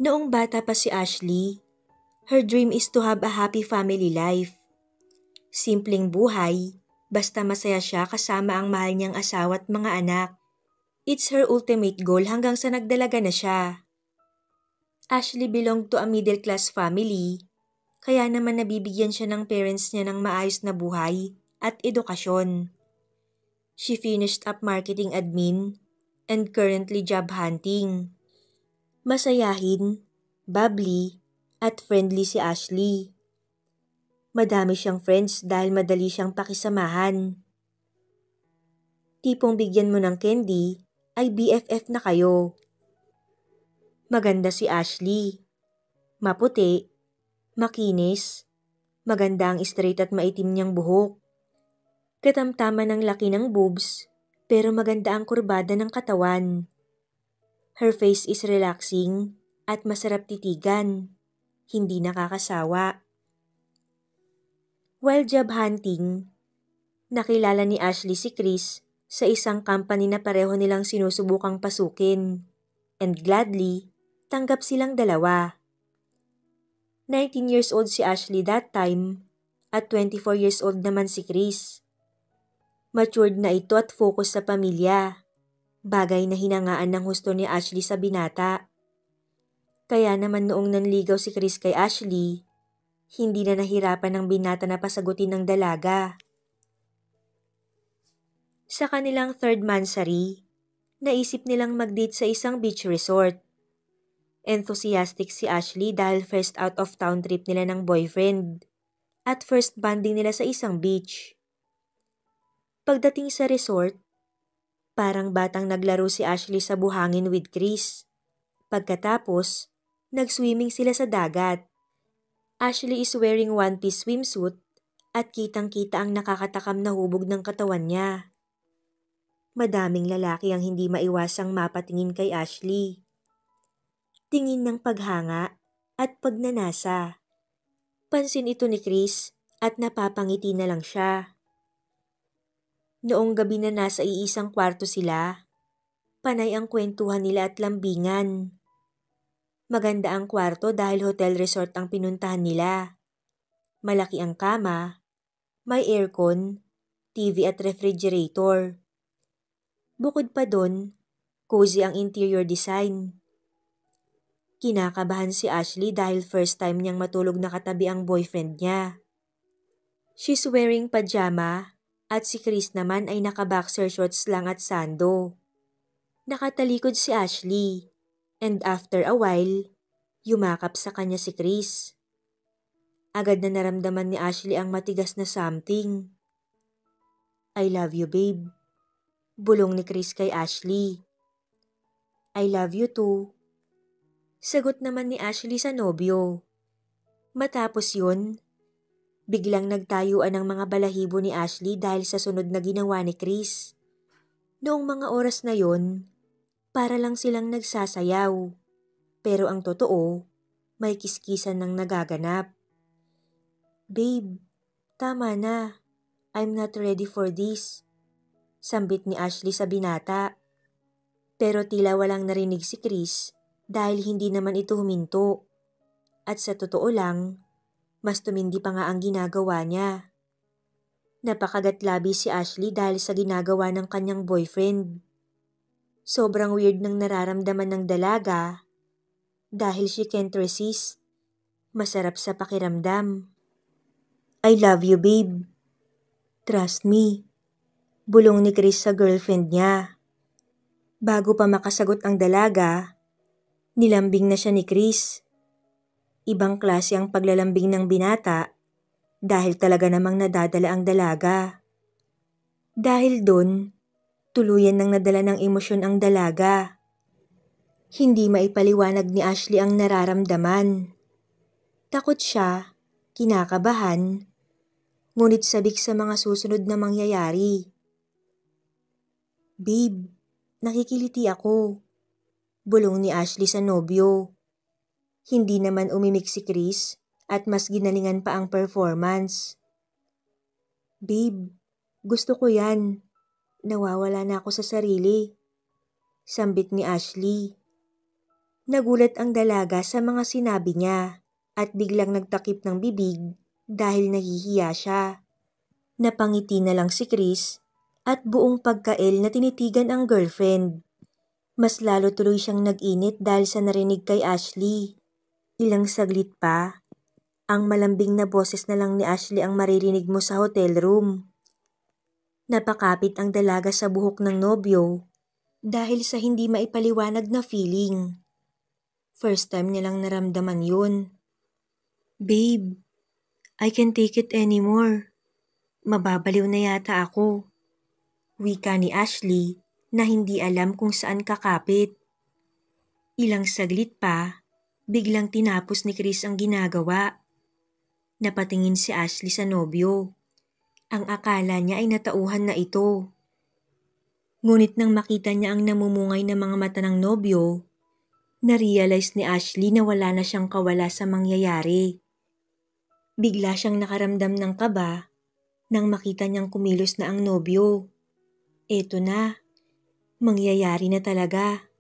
Noong bata pa si Ashley, her dream is to have a happy family life. Simpleng buhay, basta masaya siya kasama ang mahal niyang asawa at mga anak. It's her ultimate goal hanggang sa nagdalaga na siya. Ashley belonged to a middle-class family, kaya naman nabibigyan siya ng parents niya ng maayos na buhay at edukasyon. She finished up marketing admin and currently job hunting. Masayahin, bubbly, at friendly si Ashley. Madami siyang friends dahil madali siyang pakisamahan. Tipong bigyan mo ng candy ay BFF na kayo. Maganda si Ashley. Maputi, makinis, maganda ang straight at maitim niyang buhok. Katamtaman ng laki ng boobs, pero maganda ang kurbada ng katawan. Her face is relaxing at masarap titigan, hindi nakakasawa. While job hunting, nakilala ni Ashley si Chris sa isang company na pareho nilang sinusubukang pasukin, and gladly, tanggap silang dalawa. 19 years old si Ashley that time at 24 years old naman si Chris. Matured na ito at focus sa pamilya, bagay na hinangaan ng husto ni Ashley sa binata. Kaya naman noong nanligaw si Chris kay Ashley, hindi na nahirapan ng binata na pasagutin ng dalaga. Sa kanilang third mansary, naisip nilang mag-date sa isang beach resort. Enthusiastic si Ashley dahil first out of town trip nila ng boyfriend at first bonding nila sa isang beach. Pagdating sa resort, parang batang naglaro si Ashley sa buhangin with Chris. Pagkatapos, nag-swimming sila sa dagat. Ashley is wearing one-piece swimsuit at kitang-kita ang nakakatakam na hubog ng katawan niya. Madaming lalaki ang hindi maiwasang mapatingin kay Ashley. Tingin ng paghanga at pagnanasa. Pansin ito ni Chris at napapangiti na lang siya. Noong gabi na nasa iisang kwarto sila, panay ang kwentuhan nila at lambingan. Maganda ang kwarto dahil hotel resort ang pinuntahan nila. Malaki ang kama, may aircon, TV at refrigerator. Bukod pa doon, cozy ang interior design. Kinakabahan si Ashley dahil first time niyang matulog na katabi ang boyfriend niya. She's wearing pajama at si Chris naman ay naka-boxer shorts lang at sando. Nakatalikod si Ashley and after a while, yumakap sa kanya si Chris. Agad na naramdaman ni Ashley ang matigas na something. I love you, babe. Bulong ni Chris kay Ashley. I love you too. Sagot naman ni Ashley sa nobyo. Matapos yun, biglang nagtayuan ang mga balahibo ni Ashley dahil sa sunod na ginawa ni Chris. Noong mga oras na yon, para lang silang nagsasayaw. Pero ang totoo, may kiskisan ng nagaganap. Babe, tama na. I'm not ready for this. Sambit ni Ashley sa binata. Pero tila walang narinig si Chris dahil hindi naman ito huminto. At sa totoo lang, mas tumindi pa nga ang ginagawa niya. Napakagatlabi si Ashley dahil sa ginagawa ng kanyang boyfriend. Sobrang weird ng nararamdaman ng dalaga dahil she can't resist. Masarap sa pakiramdam. I love you, babe. Trust me. Bulong ni Chris sa girlfriend niya. Bago pa makasagot ang dalaga, nilambing na siya ni Chris. Ibang klase ang paglalambing ng binata dahil talaga namang nadadala ang dalaga. Dahil doon, tuluyan nang nadala ng emosyon ang dalaga. Hindi maipaliwanag ni Ashley ang nararamdaman. Takot siya, kinakabahan, ngunit sabik sa mga susunod na mangyayari. Babe, nakikiliti ako. Bulong ni Ashley sa nobyo. Hindi naman umimik si Chris at mas ginalingan pa ang performance. Babe, gusto ko yan. Nawawala na ako sa sarili. Sambit ni Ashley. Nagulat ang dalaga sa mga sinabi niya at biglang nagtakip ng bibig dahil nahihiya siya. Napangiti na lang si Chris at buong pagkail na tinitigan ang girlfriend. Mas lalo tuloy siyang nag-init dahil sa narinig kay Ashley. Ilang saglit pa, ang malambing na boses na lang ni Ashley ang maririnig mo sa hotel room. Napakapit ang dalaga sa buhok ng nobyo dahil sa hindi maipaliwanag na feeling. First time nilang naramdaman yun. Babe, I can't take it anymore. Mababaliw na yata ako. Wika ni Ashley na hindi alam kung saan kakapit. Ilang saglit pa, biglang tinapos ni Chris ang ginagawa. Napatingin si Ashley sa nobyo. Ang akala niya ay natauhan na ito. Ngunit nang makita niya ang namumungay na mga mata ng nobyo, na-realize ni Ashley na wala na siyang kawala sa mangyayari. Bigla siyang nakaramdam ng kaba nang makita niyang kumilos na ang nobyo. Eto na, mangyayari na talaga.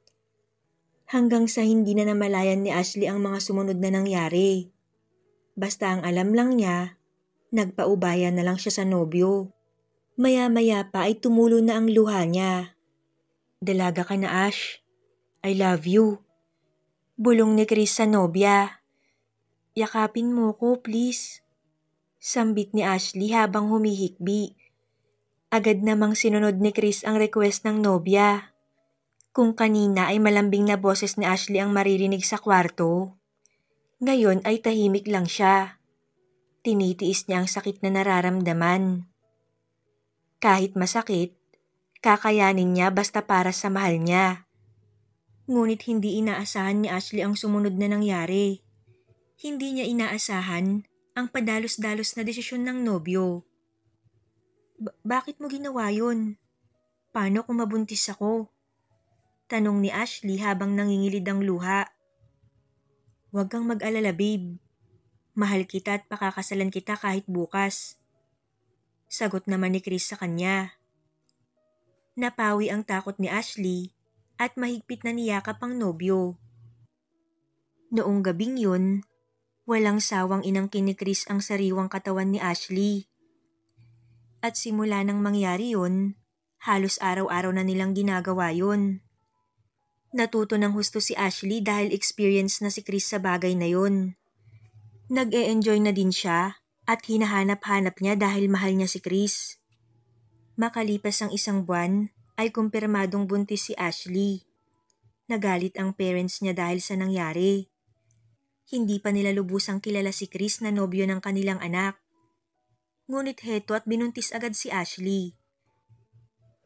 Hanggang sa hindi na namalayan ni Ashley ang mga sumunod na nangyari. Basta ang alam lang niya, nagpaubaya na lang siya sa nobyo. Maya-maya pa ay tumulo na ang luha niya. Dalaga ka na, Ash. I love you. Bulong ni Chris sa nobya. Yakapin mo ko, please. Sambit ni Ashley habang humihikbi. Agad namang sinunod ni Chris ang request ng nobya. Kung kanina ay malambing na boses ni Ashley ang maririnig sa kwarto, ngayon ay tahimik lang siya. Tinitiis niya ang sakit na nararamdaman. Kahit masakit, kakayanin niya basta para sa mahal niya. Ngunit hindi inaasahan ni Ashley ang sumunod na nangyari. Hindi niya inaasahan ang padalos-dalos na desisyon ng nobyo. Bakit mo ginawa yun? Paano kung mabuntis ako? Tanong ni Ashley habang nangingilid ang luha. Huwag kang mag-alala, babe. Mahal kita at pakakasalan kita kahit bukas. Sagot naman ni Chris sa kanya. Napawi ang takot ni Ashley at mahigpit na niyakap ang nobyo. Noong gabing yun, walang sawang inangkin ni Chris ang sariwang katawan ni Ashley. At simula nang mangyari yun, halos araw-araw na nilang ginagawa yun. Natuto ng husto si Ashley dahil experience na si Chris sa bagay na yun. Nag-e-enjoy na din siya at hinahanap-hanap niya dahil mahal niya si Chris. Makalipas ang isang buwan ay kumpirmadong buntis si Ashley. Nagalit ang parents niya dahil sa nangyari. Hindi pa nila lubusang kilala si Chris na nobyo ng kanilang anak. Ngunit heto at binuntis agad si Ashley.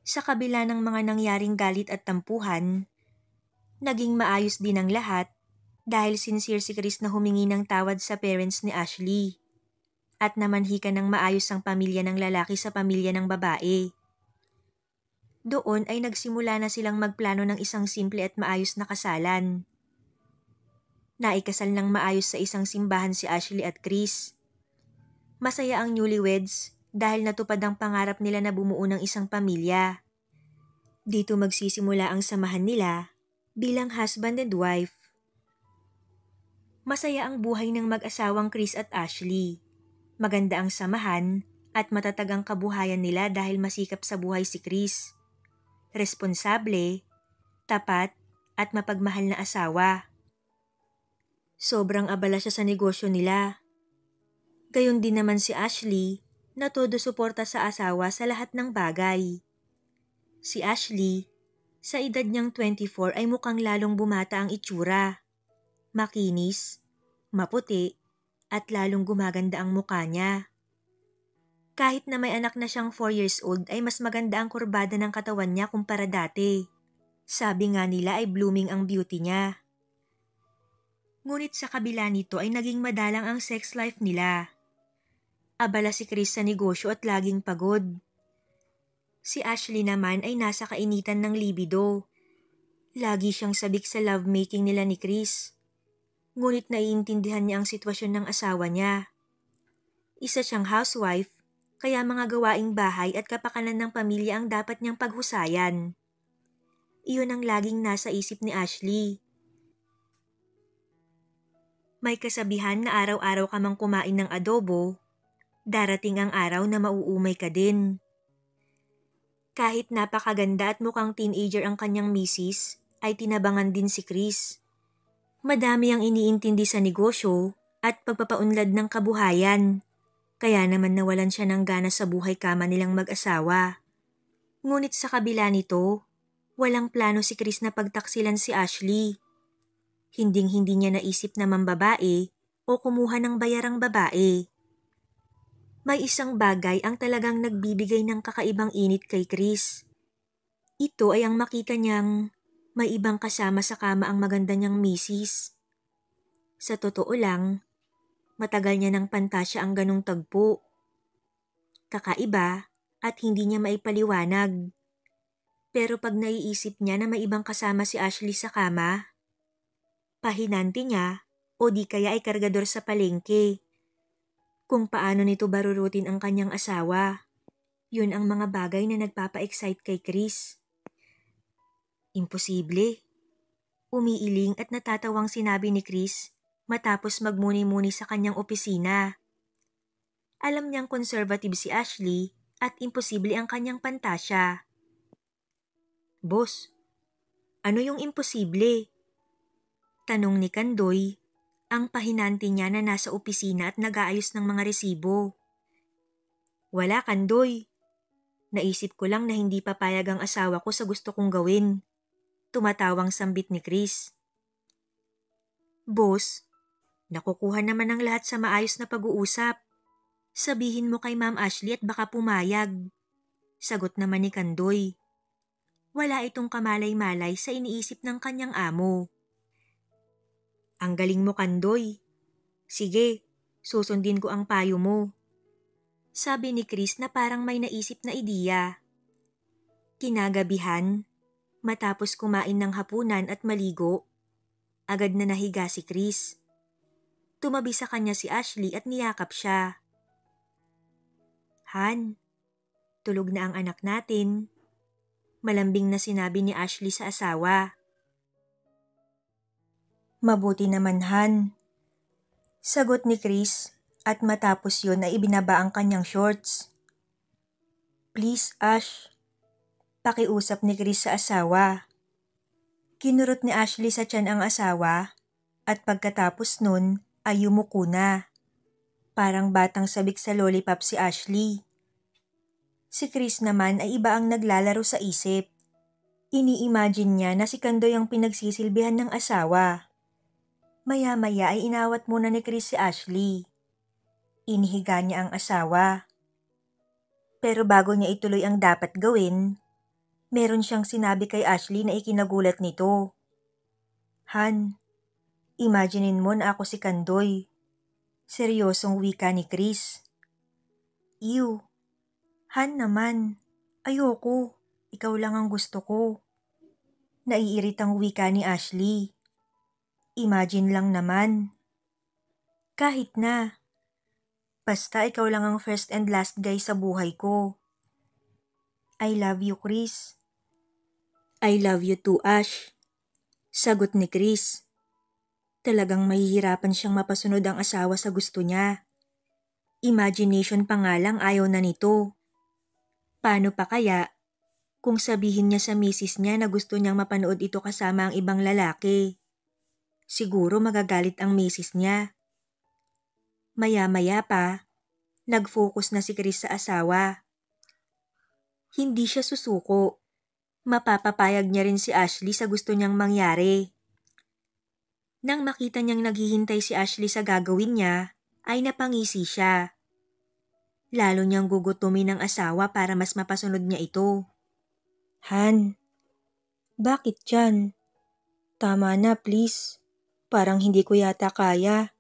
Sa kabila ng mga nangyaring galit at tampuhan, naging maayos din ang lahat dahil sincere si Chris na humingi ng tawad sa parents ni Ashley at namanhikan ng maayos ang pamilya ng lalaki sa pamilya ng babae. Doon ay nagsimula na silang magplano ng isang simple at maayos na kasalan. Naikasal ng maayos sa isang simbahan si Ashley at Chris. Masaya ang newlyweds dahil natupad ang pangarap nila na bumuo ng isang pamilya. Dito magsisimula ang samahan nila bilang husband and wife. Masaya ang buhay ng mag-asawang Chris at Ashley. Maganda ang samahan at matatag ang kabuhayan nila dahil masikap sa buhay si Chris. Responsable, tapat at mapagmahal na asawa. Sobrang abala siya sa negosyo nila. Gayon din naman si Ashley na todo suporta sa asawa sa lahat ng bagay. Si Ashley, sa edad niyang 24 ay mukhang lalong bumata ang itsura. Makinis, maputi, at lalong gumaganda ang mukha niya. Kahit na may anak na siyang 4 years old ay mas maganda ang kurbada ng katawan niya kumpara dati. Sabi nga nila ay blooming ang beauty niya. Ngunit sa kabila nito ay naging madalang ang sex life nila. Abala si Chris sa negosyo at laging pagod. Si Ashley naman ay nasa kainitan ng libido. Lagi siyang sabik sa lovemaking nila ni Chris. Ngunit naiintindihan niya ang sitwasyon ng asawa niya. Isa siyang housewife, kaya mga gawaing bahay at kapakanan ng pamilya ang dapat niyang paghusayan. Iyon ang laging nasa isip ni Ashley. May kasabihan na araw-araw ka mang kumain ng adobo, darating ang araw na mauumay ka din. Kahit napakaganda at mukhang teenager ang kanyang misis, ay tinabangan din si Chris. Madami ang iniintindi sa negosyo at pagpapaunlad ng kabuhayan. Kaya naman nawalan siya ng gana sa buhay kama nilang mag-asawa. Ngunit sa kabila nito, walang plano si Chris na pagtaksilan si Ashley. Hinding-hindi niya naisip na mambabae o kumuha ng bayarang babae. May isang bagay ang talagang nagbibigay ng kakaibang init kay Chris. Ito ay ang makita niyang may ibang kasama sa kama ang maganda niyang misis. Sa totoo lang, matagal niya ng pantasya ang ganong tagpo. Kakaiba at hindi niya maipaliwanag. Pero pag naiisip niya na may ibang kasama si Ashley sa kama, pahinanti niya o di kaya ay kargador sa palengke. Kung paano nito barurutin ang kanyang asawa. Yun ang mga bagay na nagpapa-excite kay Chris. Imposible. Umiiling at natatawang sinabi ni Chris matapos magmuni-muni sa kanyang opisina. Alam niyang conservative si Ashley at imposible ang kanyang pantasya. Boss, ano yung imposible? Tanong ni Kandoy, ang pahinanti niya na nasa opisina at nag-aayos ng mga resibo. Wala, Kandoy. Naisip ko lang na hindi papayag ang asawa ko sa gusto kong gawin. Tumatawang sambit ni Chris. Boss, nakukuha naman ang lahat sa maayos na pag-uusap. Sabihin mo kay Ma'am Ashley at baka pumayag. Sagot naman ni Kandoy. Wala itong kamalay-malay sa iniisip ng kanyang amo. Ang galing mo, Kandoy. Sige, susundin ko ang payo mo. Sabi ni Chris na parang may naisip na ideya. Kinagabihan, matapos kumain ng hapunan at maligo, agad na nahiga si Chris. Tumabi sa kanya si Ashley at niyakap siya. Han, tulog na ang anak natin. Malambing na sinabi ni Ashley sa asawa. Mabuti naman, Han. Sagot ni Chris at matapos yun ay ibinaba ang kanyang shorts. Please, Ash. Pakiusap ni Chris sa asawa. Kinurot ni Ashley sa tiyan ang asawa at pagkatapos nun ay yumuko na. Parang batang sabik sa lollipop si Ashley. Si Chris naman ay iba ang naglalaro sa isip. Ini-imagine niya na si Kandoy ang pinagsisilbihan ng asawa. Maya-maya ay inawat muna ni Chris si Ashley. Inihiga niya ang asawa. Pero bago niya ituloy ang dapat gawin, meron siyang sinabi kay Ashley na ikinagulat nito. Han, imaginein mo na ako si Kandoy. Seryosong wika ni Chris. Ew, Han naman, ayoko, ikaw lang ang gusto ko. Naiiritang wika ni Ashley. Imagine lang naman. Kahit na. Basta ikaw lang ang first and last guy sa buhay ko. I love you, Chris. I love you too, Ash. Sagot ni Chris. Talagang mahihirapan siyang mapasunod ang asawa sa gusto niya. Imagination pa nga lang ayaw na nito. Paano pa kaya kung sabihin niya sa misis niya na gusto niyang mapanood ito kasama ang ibang lalaki? Siguro magagalit ang misis niya. Maya-maya pa, nag-focus na si Chris sa asawa. Hindi siya susuko. Mapapapayag niya rin si Ashley sa gusto niyang mangyari. Nang makita niyang naghihintay si Ashley sa gagawin niya, ay napangisi siya. Lalo niyang gugutumin ng asawa para mas mapasunod niya ito. Han, bakit yan? Tama na, please. Parang hindi ko yata kaya.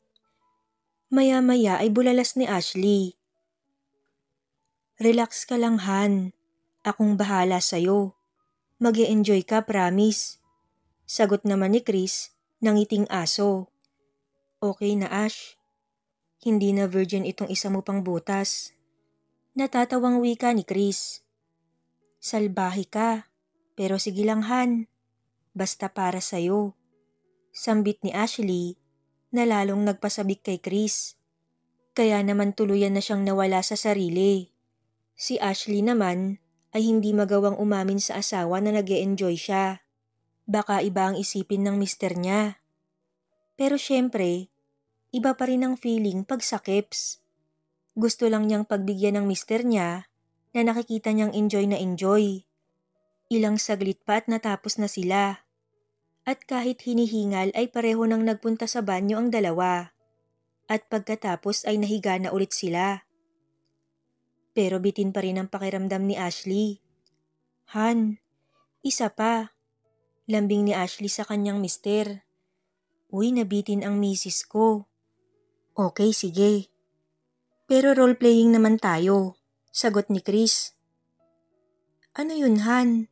Maya-maya ay bulalas ni Ashley. Relax ka lang, Han. Akong bahala sa'yo. Mag-e-enjoy ka, promise. Sagot naman ni Chris ng ngiting aso. Okay na, Ash. Hindi na virgin itong isa mo pang butas. Natatawang wika ni Chris. Salbahe ka, pero sige lang, Han. Basta para sa'yo. Sambit ni Ashley na lalong nagpasabik kay Chris. Kaya naman tuluyan na siyang nawala sa sarili. Si Ashley naman ay hindi magawang umamin sa asawa na nag-e-enjoy siya. Baka iba ang isipin ng mister niya. Pero syempre, iba pa rin ang feeling pag sa Kips. Gusto lang niyang pagbigyan ng mister niya na nakikita niyang enjoy na enjoy. Ilang saglit pa at natapos na sila. At kahit hinihingal ay pareho nang nagpunta sa banyo ang dalawa. At pagkatapos ay nahiga na ulit sila. Pero bitin pa rin ang pakiramdam ni Ashley. Han, isa pa. Lambing ni Ashley sa kanyang mister. Uy, nabitin ang misis ko. Okay, sige. Pero role-playing naman tayo, sagot ni Chris. Ano yun, Han?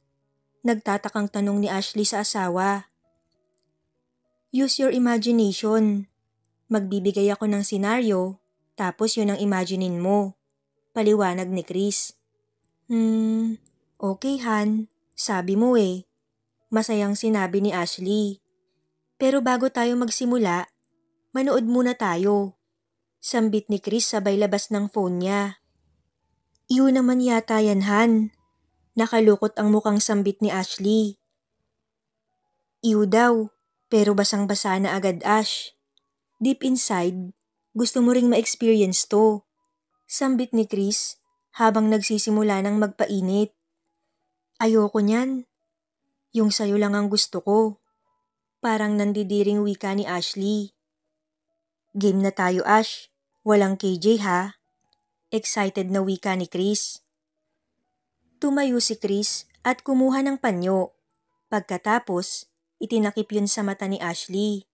Nagtatakang tanong ni Ashley sa asawa. Use your imagination. Magbibigay ako ng senaryo, tapos yun ang imaginein mo. Paliwanag ni Chris. Okay, Han. Sabi mo eh. Masayang sinabi ni Ashley. Pero bago tayo magsimula, manood muna tayo. Sambit ni Chris sabay labas ng phone niya. Iyo naman yata yan, Han. Nakalukot ang mukhang sambit ni Ashley. Iyo daw, pero basang-basa na agad, Ash. Deep inside, gusto mo ring ma-experience to. Sambit ni Chris habang nagsisimula ng magpainit. Ayoko niyan. Yung sayo lang ang gusto ko. Parang nandidiring wika ni Ashley. Game na tayo, Ash. Walang KJ ha. Excited na wika ni Chris. Tumayo si Chris at kumuha ng panyo. Pagkatapos, itinakip yun sa mata ni Ashley.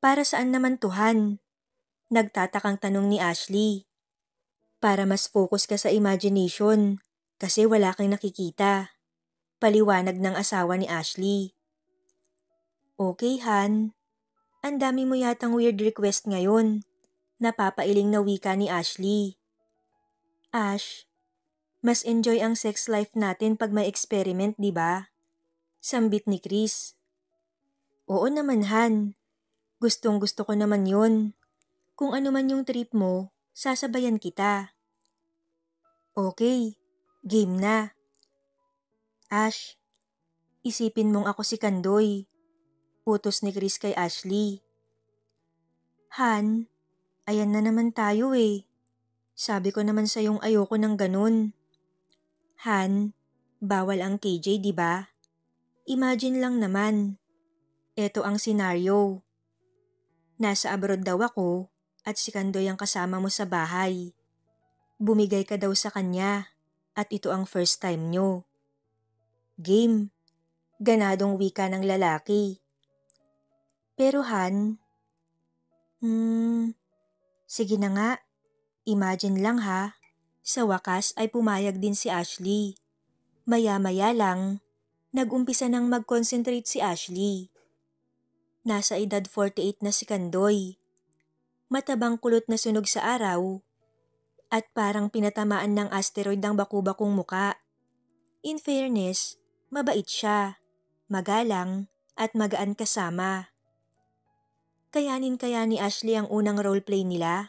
Para saan naman tuhan? Nagtatakang tanong ni Ashley. Para mas focus ka sa imagination kasi wala kang nakikita. Paliwanag ng asawa ni Ashley. Okay, Han. Ang dami mo yatang weird request ngayon. Napapailing na wika ni Ashley. Ash, mas enjoy ang sex life natin pag may experiment, di ba? Sambit ni Chris. Oo naman, Han. Gustong gusto ko naman yun. Kung ano man yung trip mo, sasabayan kita. Okay, game na. Ash, isipin mong ako si Kandoy. Utos ni Chris kay Ashley. Han, ayan na naman tayo eh. Sabi ko naman sa'yong ayoko ng ganun. Han, bawal ang KJ, di ba? Imagine lang naman. Eto ang senaryo. Nasa abroad daw ako at si Kandoy ang kasama mo sa bahay. Bumigay ka daw sa kanya at ito ang first time nyo. Game. Ganadong wika ng lalaki. Pero Han, sige na nga. Imagine lang ha. Sa wakas ay pumayag din si Ashley. Maya-maya lang, nag-umpisa nang mag-concentrate si Ashley. Nasa edad 48 na si Kandoy. Matabang kulot na sunog sa araw at parang pinatamaan ng asteroid ang baku-bakong muka. In fairness, mabait siya, magalang at magaan kasama. Kayanin kaya ni Ashley ang unang roleplay nila?